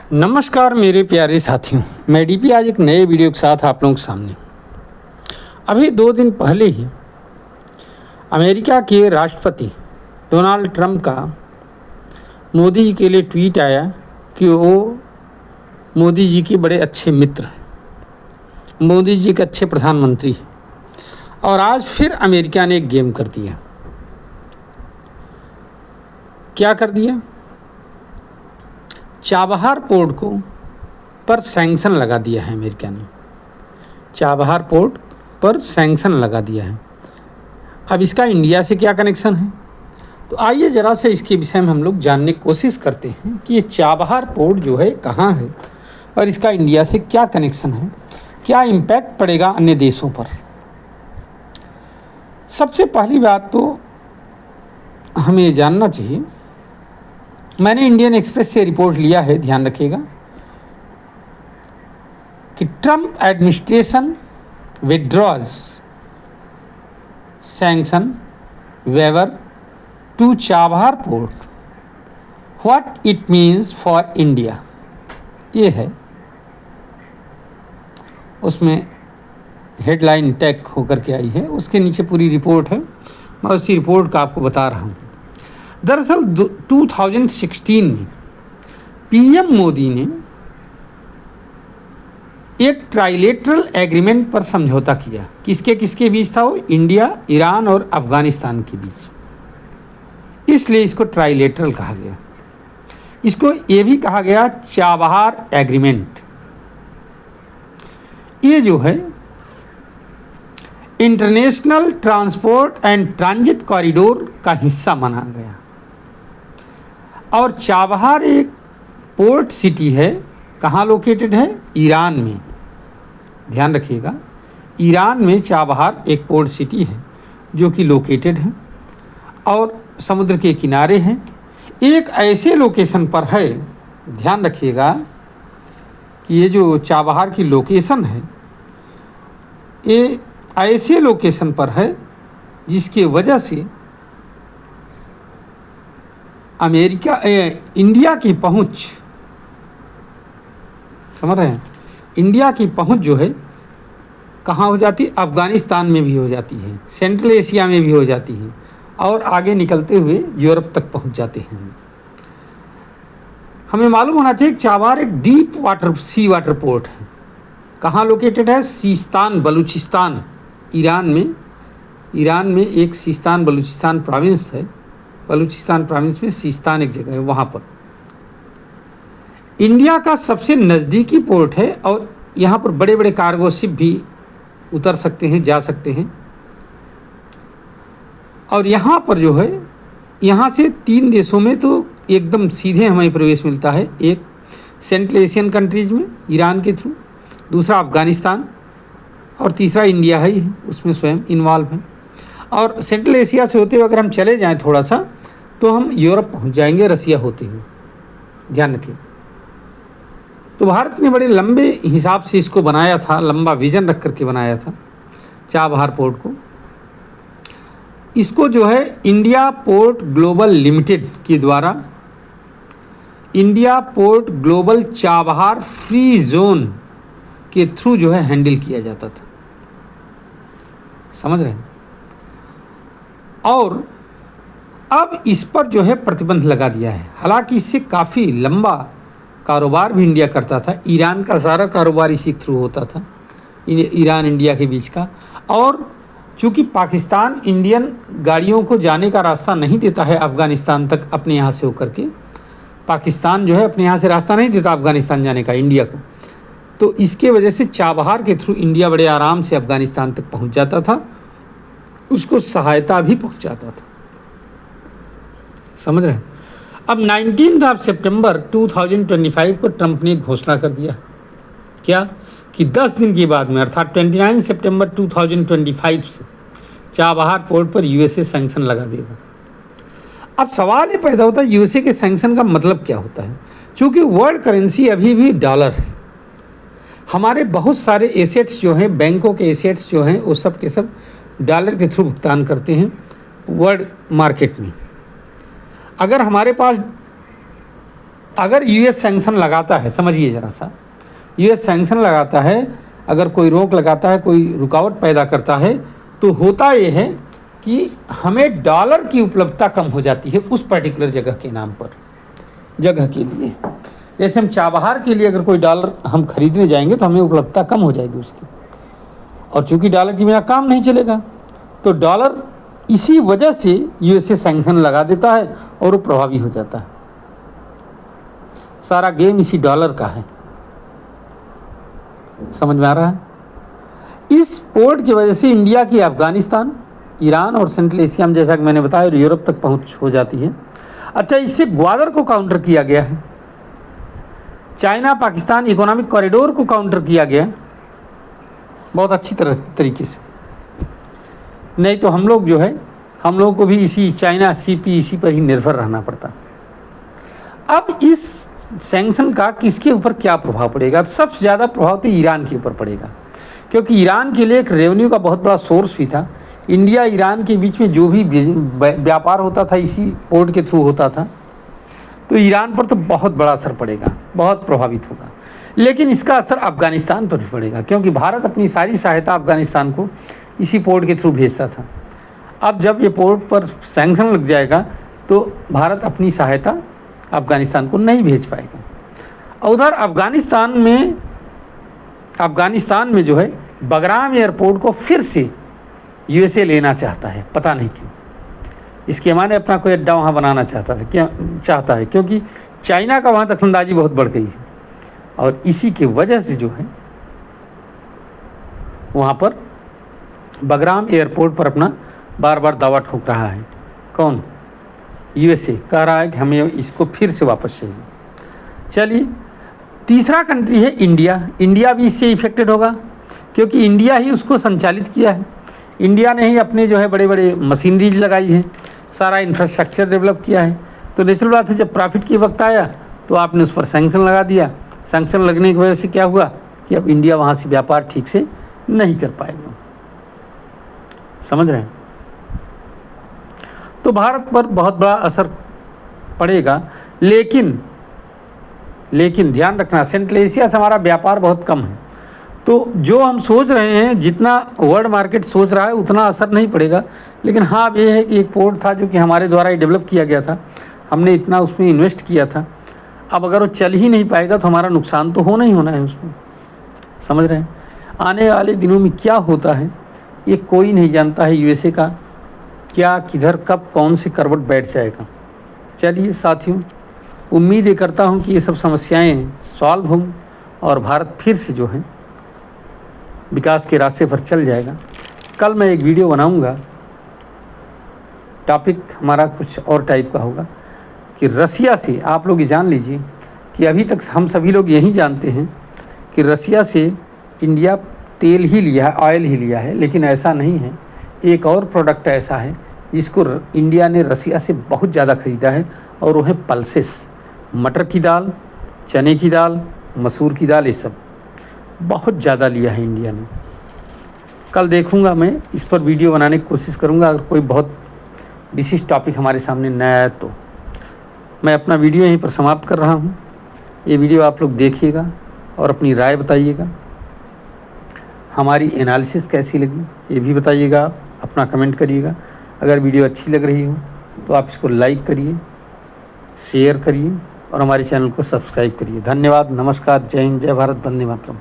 नमस्कार मेरे प्यारे साथियों, मैं डीपी आज एक नए वीडियो के साथ आप लोगों के सामने। अभी 2 दिन पहले ही अमेरिका के राष्ट्रपति डोनाल्ड ट्रंप का मोदी जी के लिए ट्वीट आया कि वो मोदी जी के बड़े अच्छे मित्र हैं, मोदी जी के अच्छे प्रधानमंत्री हैं। और आज फिर अमेरिका ने एक गेम कर दिया। क्या कर दिया? चाबहार पोर्ट को पर सैंक्शन लगा दिया है अमेरिका ने। चाबहार पोर्ट पर सैंक्शन लगा दिया है। अब इसका इंडिया से क्या कनेक्शन है? तो आइए ज़रा से इसके विषय में हम लोग जानने की कोशिश करते हैं कि ये चाबहार पोर्ट जो है कहाँ है और इसका इंडिया से क्या कनेक्शन है, क्या इम्पैक्ट पड़ेगा अन्य देशों पर। सबसे पहली बात तो हमें ये जानना चाहिए, मैंने इंडियन एक्सप्रेस से रिपोर्ट लिया है, ध्यान रखिएगा, कि Trump administration withdraws sanction waiver to Chabahar port, what it means for India. ये है, उसमें हेडलाइन टैग होकर के आई है, उसके नीचे पूरी रिपोर्ट है। मैं उसी रिपोर्ट का आपको बता रहा हूँ। दरअसल 2016 में पीएम मोदी ने एक ट्राइलेटरल एग्रीमेंट पर समझौता किया। किसके किसके बीच था वो? इंडिया, ईरान और अफगानिस्तान के बीच। इसलिए इसको ट्राइलेटरल कहा गया। इसको ये भी कहा गया चाबहार एग्रीमेंट। ये जो है international transport and transit corridor का हिस्सा माना गया। और चाबहार एक पोर्ट सिटी है। कहाँ लोकेटेड है? ईरान में। ध्यान रखिएगा, ईरान में चाबहार एक पोर्ट सिटी है जो कि लोकेटेड है और समुद्र के किनारे है। एक ऐसे लोकेशन पर है, ध्यान रखिएगा कि ये जो चाबहार की लोकेशन है, ये ऐसे लोकेशन पर है जिसकी वजह से इंडिया की पहुंच, समझ रहे हैं, इंडिया की पहुंच जो है कहाँ हो जाती है? अफगानिस्तान में भी हो जाती है, सेंट्रल एशिया में भी हो जाती है और आगे निकलते हुए यूरोप तक पहुंच जाते हैं। हमें मालूम होना चाहिए चाबहार एक डीप वाटर सी वाटर पोर्ट है। कहाँ लोकेटेड है? सिस्तान, बलूचिस्तान, ईरान में एक सिस्तान बलूचिस्तान प्रोविंस है। बलूचिस्तान प्रोविंस में सिस्तान एक जगह है, वहाँ पर इंडिया का सबसे नज़दीकी पोर्ट है और यहाँ पर बड़े बड़े कार्गो शिप भी उतर सकते हैं, जा सकते हैं। और यहाँ पर जो है, यहाँ से 3 देशों में तो एकदम सीधे हमें प्रवेश मिलता है। एक सेंट्रल एशियन कंट्रीज़ में ईरान के थ्रू, दूसरा अफगानिस्तान और तीसरा इंडिया है, उसमें स्वयं इन्वॉल्व है। और सेंट्रल एशिया से होते हुए अगर हम चले जाएं थोड़ा सा तो हम यूरोप पहुंच जाएंगे रसिया होते हुए। ध्यान रखिए। तो भारत ने बड़े लंबे हिसाब से इसको बनाया था, लंबा विजन रख करके बनाया था चाबहार पोर्ट को। इसको जो है इंडिया पोर्ट ग्लोबल लिमिटेड के द्वारा India port global Chabahar free zone के थ्रू जो है हैंडल किया जाता था। समझ रहे हैं? और अब इस पर जो है प्रतिबंध लगा दिया है। हालांकि इससे काफ़ी लंबा कारोबार भी इंडिया करता था। ईरान का सारा कारोबार इसी थ्रू होता था, ईरान इंडिया के बीच का। और चूँकि पाकिस्तान इंडियन गाड़ियों को जाने का रास्ता नहीं देता है अफ़गानिस्तान तक अपने यहाँ से होकर के, पाकिस्तान जो है अपने यहाँ से रास्ता नहीं देता अफ़गानिस्तान जाने का इंडिया को, तो इसके वजह से चाबहार के थ्रू इंडिया बड़े आराम से अफ़गानिस्तान तक पहुँच जाता था, उसको सहायता भी पहुँचाता था। समझ रहे हैं? अब 19 सितंबर 2025 को ट्रंप ने घोषणा कर दिया, क्या कि 10 दिन के बाद में, अर्थात 29 सितंबर 2025 से चाबहार पोर्ट पर यूएसए सैंक्शन लगा देगा। अब सवाल ये पैदा होता है, यूएसए के सैंक्शन का मतलब क्या होता है? क्योंकि वर्ल्ड करेंसी अभी भी डॉलर है। हमारे बहुत सारे एसेट्स जो हैं, बैंकों के एसेट्स जो हैं, वो सब के सब डॉलर के थ्रू भुगतान करते हैं वर्ल्ड मार्केट में। अगर हमारे पास अगर यूएस सैंक्शन लगाता है, समझिए ज़रा सा, यूएस सैंक्शन लगाता है, अगर कोई रोक लगाता है, कोई रुकावट पैदा करता है, तो होता ये है कि हमें डॉलर की उपलब्धता कम हो जाती है उस पर्टिकुलर जगह के नाम पर, जगह के लिए। जैसे हम चाबहार के लिए अगर कोई डॉलर हम खरीदने जाएंगे तो हमें उपलब्धता कम हो जाएगी उसकी, और चूंकि डॉलर के बिना काम नहीं चलेगा, तो डॉलर इसी वजह से यूएसए सैंक्शन लगा देता है और वो प्रभावी हो जाता है। सारा गेम इसी डॉलर का है, समझ में आ रहा है। इस पोर्ट की वजह से इंडिया की अफगानिस्तान, ईरान और सेंट्रल एशिया में, जैसा कि मैंने बताया, और यूरोप तक पहुंच हो जाती है। अच्छा, इससे ग्वादर को काउंटर किया गया है, चाइना पाकिस्तान इकोनॉमिक कॉरिडोर को काउंटर किया गया बहुत अच्छी तरीके से। नहीं तो हम लोग जो है, हम लोगों को भी इसी चाइना CPEC पर ही निर्भर रहना पड़ता। अब इस सैंक्शन का किसके ऊपर क्या प्रभाव पड़ेगा? सबसे ज़्यादा प्रभाव तो ईरान के ऊपर पड़ेगा, क्योंकि ईरान के लिए एक रेवेन्यू का बहुत बड़ा सोर्स भी था। इंडिया ईरान के बीच में जो भी व्यापार होता था इसी पोर्ट के थ्रू होता था, तो ईरान पर तो बहुत बड़ा असर पड़ेगा, बहुत प्रभावित होगा। लेकिन इसका असर अफ़गानिस्तान पर भी पड़ेगा, क्योंकि भारत अपनी सारी सहायता अफ़गानिस्तान को इसी पोर्ट के थ्रू भेजता था। अब जब ये पोर्ट पर सैंक्शन लग जाएगा तो भारत अपनी सहायता अफ़गानिस्तान को नहीं भेज पाएगा। उधर अफ़गानिस्तान में जो है बगराम एयरपोर्ट को फिर से यूएसए लेना चाहता है, पता नहीं क्यों। इसके माने अपना कोई अड्डा वहाँ बनाना चाहता है, क्योंकि चाइना का वहाँ दखलंदाजी बहुत बढ़ गई है, और इसी की वजह से जो है वहाँ पर बगराम एयरपोर्ट पर अपना बार बार दावा ठोक रहा है। कौन? यूएसए कह रहा है कि हमें इसको फिर से वापस चाहिए। चलिए, तीसरा कंट्री है इंडिया। इंडिया भी इससे इफेक्टेड होगा, क्योंकि इंडिया ही उसको संचालित किया है। इंडिया ने ही अपने जो है बड़े बड़े मशीनरीज लगाई है, सारा इंफ्रास्ट्रक्चर डेवलप किया है। तो नेचुरल बात है, जब प्रॉफिट की वक्त आया तो आपने उस पर सैंक्शन लगा दिया। सैंक्शन लगने की वजह से क्या हुआ कि अब इंडिया वहाँ से व्यापार ठीक से नहीं कर पाएगा। समझ रहे हैं? तो भारत पर बहुत बड़ा असर पड़ेगा। लेकिन ध्यान रखना, सेंट्रल एशिया से हमारा व्यापार बहुत कम है, तो जो हम सोच रहे हैं, जितना वर्ल्ड मार्केट सोच रहा है उतना असर नहीं पड़ेगा। लेकिन हाँ, अब ये है कि एक पोर्ट था जो कि हमारे द्वारा ही डेवलप किया गया था, हमने इतना उसमें इन्वेस्ट किया था। अब अगर वो चल ही नहीं पाएगा तो हमारा नुकसान तो होना ही होना है उसमें। समझ रहे हैं? आने वाले दिनों में क्या होता है ये कोई नहीं जानता है। यूएसए का क्या, किधर, कब, कौन से करवट बैठ जाएगा। चलिए साथियों, उम्मीद ये करता हूँ कि ये सब समस्याएं सॉल्व हों और भारत फिर से जो है विकास के रास्ते पर चल जाएगा। कल मैं एक वीडियो बनाऊंगा, टॉपिक हमारा कुछ और टाइप का होगा कि रसिया से, आप लोग ये जान लीजिए कि अभी तक हम सभी लोग यही जानते हैं कि रसिया से इंडिया तेल ही लिया है, ऑयल ही लिया है, लेकिन ऐसा नहीं है। एक और प्रोडक्ट ऐसा है जिसको इंडिया ने रसिया से बहुत ज़्यादा ख़रीदा है, और वो है पल्सेस। मटर की दाल, चने की दाल, मसूर की दाल, ये सब बहुत ज़्यादा लिया है इंडिया ने। कल देखूंगा, मैं इस पर वीडियो बनाने की कोशिश करूंगा। अगर कोई बहुत विशिष्ट टॉपिक हमारे सामने नया है तो मैं अपना वीडियो यहीं पर समाप्त कर रहा हूं। ये वीडियो आप लोग देखिएगा और अपनी राय बताइएगा। हमारी एनालिसिस कैसी लगी ये भी बताइएगा, अपना कमेंट करिएगा। अगर वीडियो अच्छी लग रही हो तो आप इसको लाइक करिए, शेयर करिए और हमारे चैनल को सब्सक्राइब करिए। धन्यवाद, नमस्कार, जय हिंद, जय भारत, वंदे मातरम।